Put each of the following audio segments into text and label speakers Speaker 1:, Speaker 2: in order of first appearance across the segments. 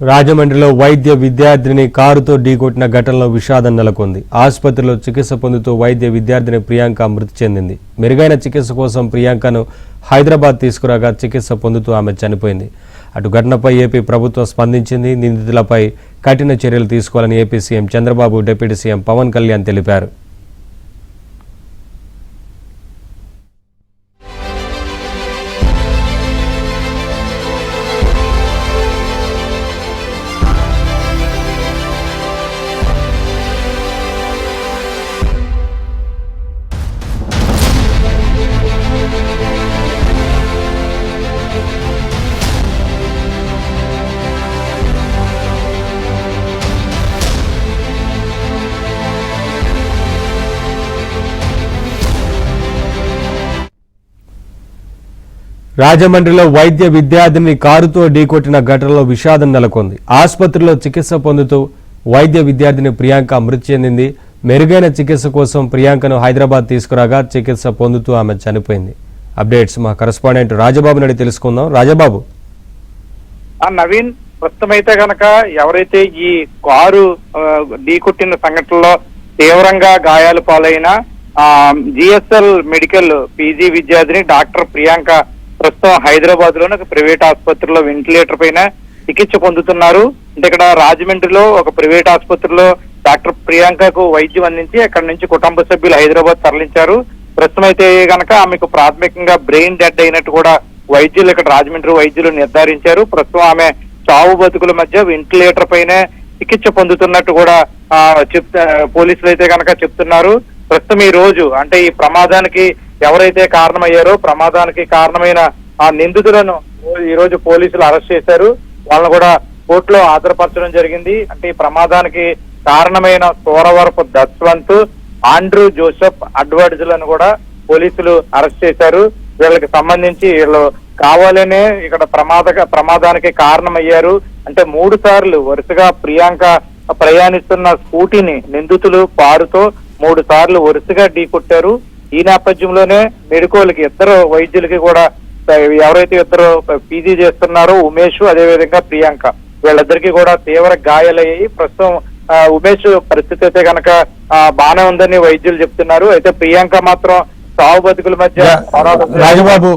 Speaker 1: రాజమండ్రిలో వైద్య విద్యార్థిని కారుతో ఢీకొట్టిన ఘటనలో విషాదం నెలకొంది. ఆసుపత్రిలో చికిత్స పొందుతూ వైద్య విద్యార్థిని ప్రియాంక మృతి చెందింది. మెరుగైన చికిత్స కోసం ప్రియాంకను హైదరాబాద్ తీసుకురాగా చికిత్స పొందుతూ ఆమె చనిపోయింది. అటు ఘటనపై ఏపీ ప్రభుత్వం స్పందించింది. నిందితులపై కఠిన చర్యలు తీసుకోవాలని AP CM Chandrababu, deputy CM Pawan Kalyan తెలిపారు. రాజమండ్రిలో వైద్య విద్యార్థిని కారుతో ఢీకొట్టిన ఘటనలో విషాదం నెలకొంది. ఆసుపత్రిలో చికిత్స పొందుతూ వైద్య విద్యార్థిని ప్రియాంక మృతి చెందింది. మెరుగైన చికిత్స కోసం ప్రియాంకను హైదరాబాద్ తీసుకురాగా చికిత్స పొందుతూ ఆమె చనిపోయింది. అప్డేట్స్ మా కరెస్పాండెంట్ రాజబాబు నడి తెలుసుకుందాం. రాజబాబు.
Speaker 2: నవీన్, ప్రస్తుతం అయితే కనుక ఎవరైతే ఈ కారు ఢీకొట్టిన సంఘటనలో తీవ్రంగా గాయాలు పాలైన జిఎస్ఎల్ మెడికల్ పీజీ విద్యార్థిని డాక్టర్ ప్రియాంక ప్రస్తుతం హైదరాబాద్ లోని ఒక ప్రైవేట్ ఆసుపత్రిలో వెంటిలేటర్ పైన చికిత్స పొందుతున్నారు. అంటే ఇక్కడ రాజమండ్రిలో ఒక ప్రైవేట్ ఆసుపత్రిలో డాక్టర్ ప్రియాంకకు వైద్యం అందించి అక్కడి నుంచి కుటుంబ సభ్యులు హైదరాబాద్ తరలించారు. ప్రస్తుతం అయితే కనుక ఆమెకు ప్రాథమికంగా బ్రెయిన్ డెడ్ అయినట్టు కూడా వైద్యులు ఇక్కడ రాజమండ్రి వైద్యులు నిర్ధారించారు. ప్రస్తుతం ఆమె చావు బతుకుల మధ్య వెంటిలేటర్ పైన చికిత్స పొందుతున్నట్టు కూడా పోలీసులు అయితే కనుక చెప్తున్నారు. ప్రస్తుతం ఈ రోజు అంటే ఈ ప్రమాదానికి ఎవరైతే కారణమయ్యారో ప్రమాదానికి కారణమైన ఆ నిందితులను ఈ రోజు పోలీసులు అరెస్ట్ చేశారు. వాళ్ళని కూడా కోర్టులో హాజరుపరచడం జరిగింది. అంటే ఈ ప్రమాదానికి కారణమైన సోరవరపు దస్వంత్, ఆండ్రూ జోసెఫ్ అడ్వర్డ్స్లను కూడా పోలీసులు అరెస్ట్ చేశారు. వీళ్ళకి సంబంధించి వీళ్ళు కావాలనే ఇక్కడ ప్రమాదానికి కారణమయ్యారు. అంటే 3 సార్లు వరుసగా ప్రియాంక ప్రయాణిస్తున్న స్కూటీని నిందితులు కారుతో 3 సార్లు వరుసగా ఢీకొట్టారు. ఈ నేపథ్యంలోనే మెడికోలకి ఇద్దరు వైద్యులకి కూడా ఎవరైతే ఇద్దరు పీజీ చేస్తున్నారో ఉమేష్, అదేవిధంగా ప్రియాంక, వీళ్ళిద్దరికీ కూడా తీవ్ర గాయాలయ్యాయి. ప్రస్తుతం ఉమేష్ పరిస్థితి అయితే కనుక బానే ఉందని వైద్యులు చెప్తున్నారు. అయితే ప్రియాంక మాత్రం సావు బతుకుల మధ్య.
Speaker 1: రాజబాబు,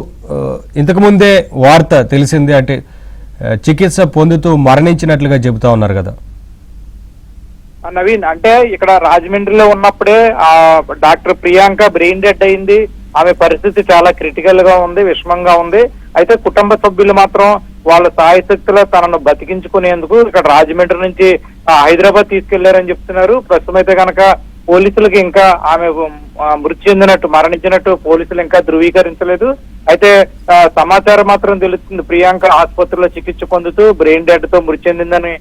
Speaker 1: ఇంతకు ముందే వార్త తెలిసింది, అంటే చికిత్స పొందుతూ మరణించినట్లుగా చెబుతా ఉన్నారు కదా
Speaker 2: నవీన్. అంటే ఇక్కడ రాజమండ్రిలో ఉన్నప్పుడే డాక్టర్ ప్రియాంక బ్రెయిన్ డెడ్ అయింది. ఆమె పరిస్థితి చాలా క్రిటికల్ గా ఉంది, విషమంగా ఉంది. అయితే కుటుంబ సభ్యులు మాత్రం వాళ్ళ సాయశక్తిలో తనను బతికించుకునేందుకు ఇక్కడ రాజమండ్రి నుంచి హైదరాబాద్ తీసుకెళ్లారని చెప్తున్నారు. ప్రస్తుతం అయితే కనుక పోలీసులకి ఇంకా ఆమె మృతి చెందినట్టు, మరణించినట్టు పోలీసులు ఇంకా ధృవీకరించలేదు. అయితే సమాచారం మాత్రం తెలుస్తుంది, ప్రియాంక ఆసుపత్రిలో చికిత్స పొందుతూ బ్రెయిన్ డెడ్ తో మృతి చెందిందని